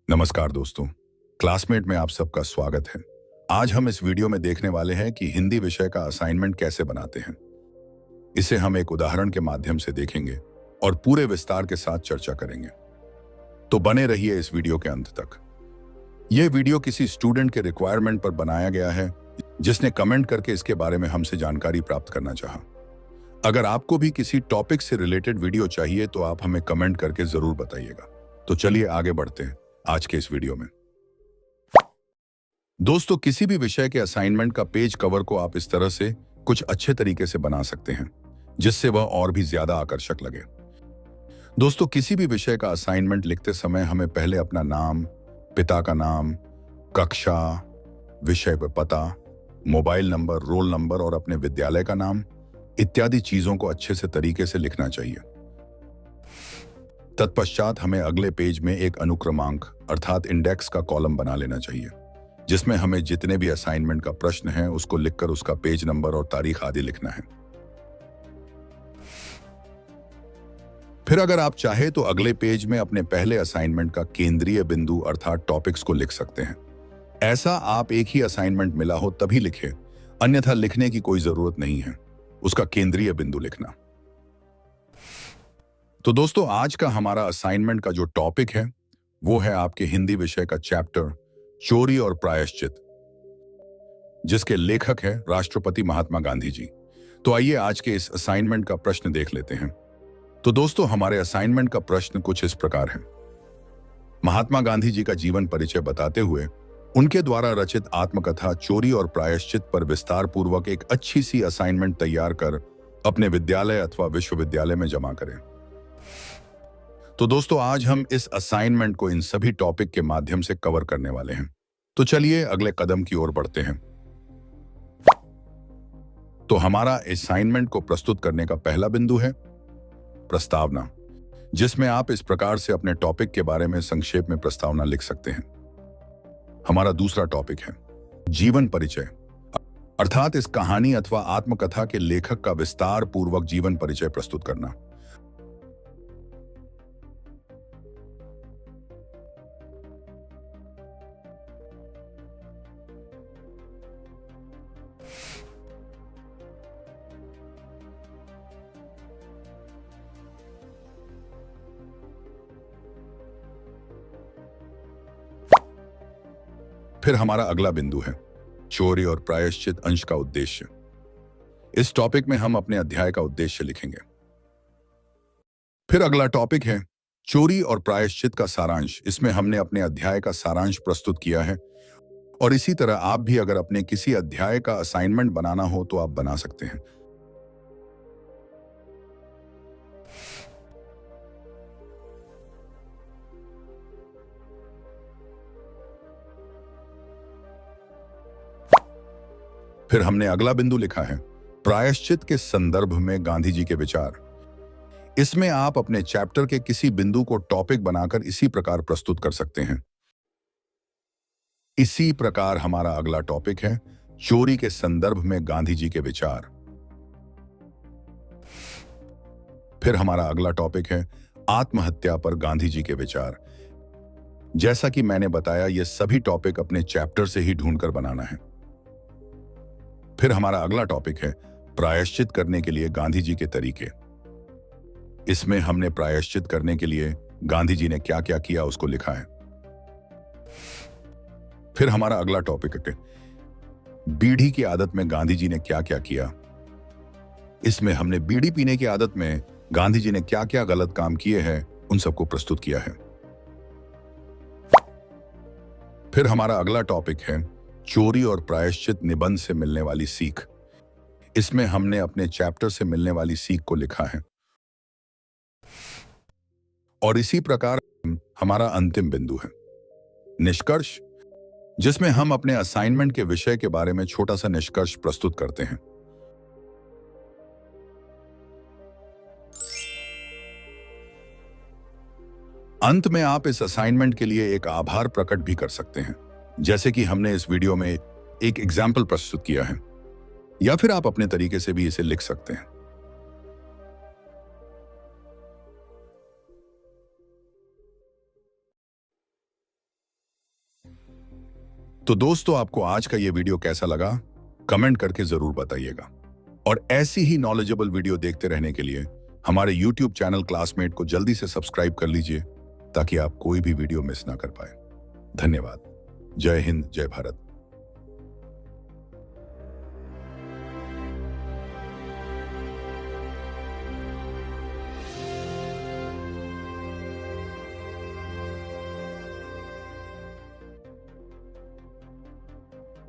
नमस्कार दोस्तों, क्लासमेट में आप सबका स्वागत है। आज हम इस वीडियो में देखने वाले हैं कि हिंदी विषय का असाइनमेंट कैसे बनाते हैं। इसे हम एक उदाहरण के माध्यम से देखेंगे और पूरे विस्तार के साथ चर्चा करेंगे। तो बने रहिए इस वीडियो के अंत तक। यह वीडियो किसी स्टूडेंट के रिक्वायरमेंट पर बनाया गया है, जिसने कमेंट करके इसके बारे में हमसे जानकारी प्राप्त करना चाहा। अगर आपको भी किसी टॉपिक से रिलेटेड वीडियो चाहिए तो आप हमें कमेंट करके जरूर बताइएगा। तो चलिए आगे बढ़ते हैं आज के इस वीडियो में। दोस्तों, किसी भी विषय के असाइनमेंट का पेज कवर को आप इस तरह से कुछ अच्छे तरीके से बना सकते हैं जिससे वह और भी ज्यादा आकर्षक लगे। दोस्तों, किसी भी विषय का असाइनमेंट लिखते समय हमें पहले अपना नाम, पिता का नाम, कक्षा, विषय पर पता, मोबाइल नंबर, रोल नंबर और अपने विद्यालय का नाम इत्यादि चीजों को अच्छे से तरीके से लिखना चाहिए। तत्पश्चात हमें अगले पेज में एक अनुक्रमांक अर्थात इंडेक्स का कॉलम बना लेना चाहिए, जिसमें हमें जितने भी असाइनमेंट का प्रश्न है उसको लिखकर उसका पेज नंबर और तारीख आदि लिखना है। फिर अगर आप चाहे तो अगले पेज में अपने पहले असाइनमेंट का केंद्रीय बिंदु अर्थात टॉपिक्स को लिख सकते हैं। ऐसा आप एक ही असाइनमेंट मिला हो तभी लिखें, अन्यथा लिखने की कोई जरूरत नहीं है। उसका केंद्रीय बिंदु लिखना। तो दोस्तों, आज का हमारा असाइनमेंट का जो टॉपिक है वो है आपके हिंदी विषय का चैप्टर चोरी और प्रायश्चित, जिसके लेखक है राष्ट्रपति महात्मा गांधी जी। तो आइए आज के इस असाइनमेंट का प्रश्न देख लेते हैं। तो दोस्तों, हमारे असाइनमेंट का प्रश्न कुछ इस प्रकार है। महात्मा गांधी जी का जीवन परिचय बताते हुए उनके द्वारा रचित आत्मकथा चोरी और प्रायश्चित पर विस्तार पूर्वक एक अच्छी सी असाइनमेंट तैयार कर अपने विद्यालय अथवा विश्वविद्यालय में जमा करें। तो दोस्तों, आज हम इस असाइनमेंट को इन सभी टॉपिक के माध्यम से कवर करने वाले हैं। तो चलिए अगले कदम की ओर बढ़ते हैं। तो हमारा असाइनमेंट को प्रस्तुत करने का पहला बिंदु है प्रस्तावना, जिसमें आप इस प्रकार से अपने टॉपिक के बारे में संक्षेप में प्रस्तावना लिख सकते हैं। हमारा दूसरा टॉपिक है जीवन परिचय, अर्थात इस कहानी अथवा आत्मकथा के लेखक का विस्तार पूर्वक जीवन परिचय प्रस्तुत करना। फिर हमारा अगला बिंदु है चोरी और प्रायश्चित अंश का उद्देश्य। इस टॉपिक में हम अपने अध्याय का उद्देश्य लिखेंगे। फिर अगला टॉपिक है चोरी और प्रायश्चित का सारांश। इसमें हमने अपने अध्याय का सारांश प्रस्तुत किया है और इसी तरह आप भी अगर अपने किसी अध्याय का असाइनमेंट बनाना हो तो आप बना सकते हैं। फिर हमने अगला बिंदु लिखा है प्रायश्चित के संदर्भ में गांधी जी के विचार। इसमें आप अपने चैप्टर के किसी बिंदु को टॉपिक बनाकर इसी प्रकार प्रस्तुत कर सकते हैं। इसी प्रकार हमारा अगला टॉपिक है चोरी के संदर्भ में गांधी जी के विचार। फिर हमारा अगला टॉपिक है आत्महत्या पर गांधी जी के विचार। जैसा कि मैंने बताया, ये सभी टॉपिक अपने चैप्टर से ही ढूंढकर बनाना है। फिर हमारा अगला टॉपिक है प्रायश्चित करने के लिए गांधी जी के तरीके। इसमें हमने प्रायश्चित करने के लिए गांधी जी ने क्या क्या किया उसको लिखा है। फिर हमारा अगला टॉपिक है बीड़ी की आदत में गांधी जी ने क्या क्या किया। इसमें हमने बीड़ी पीने की आदत में गांधी जी ने क्या क्या गलत काम किए हैं उन सबको प्रस्तुत किया है। फिर हमारा अगला टॉपिक है चोरी और प्रायश्चित निबंध से मिलने वाली सीख। इसमें हमने अपने चैप्टर से मिलने वाली सीख को लिखा है। और इसी प्रकार हमारा अंतिम बिंदु है निष्कर्ष, जिसमें हम अपने असाइनमेंट के विषय के बारे में छोटा सा निष्कर्ष प्रस्तुत करते हैं। अंत में आप इस असाइनमेंट के लिए एक आभार प्रकट भी कर सकते हैं, जैसे कि हमने इस वीडियो में एक एग्जाम्पल प्रस्तुत किया है, या फिर आप अपने तरीके से भी इसे लिख सकते हैं। तो दोस्तों, आपको आज का ये वीडियो कैसा लगा कमेंट करके जरूर बताइएगा। और ऐसी ही नॉलेजेबल वीडियो देखते रहने के लिए हमारे YouTube चैनल क्लासमेट को जल्दी से सब्सक्राइब कर लीजिए ताकि आप कोई भी वीडियो मिस ना कर पाए। धन्यवाद। जय हिंद, जय भारत।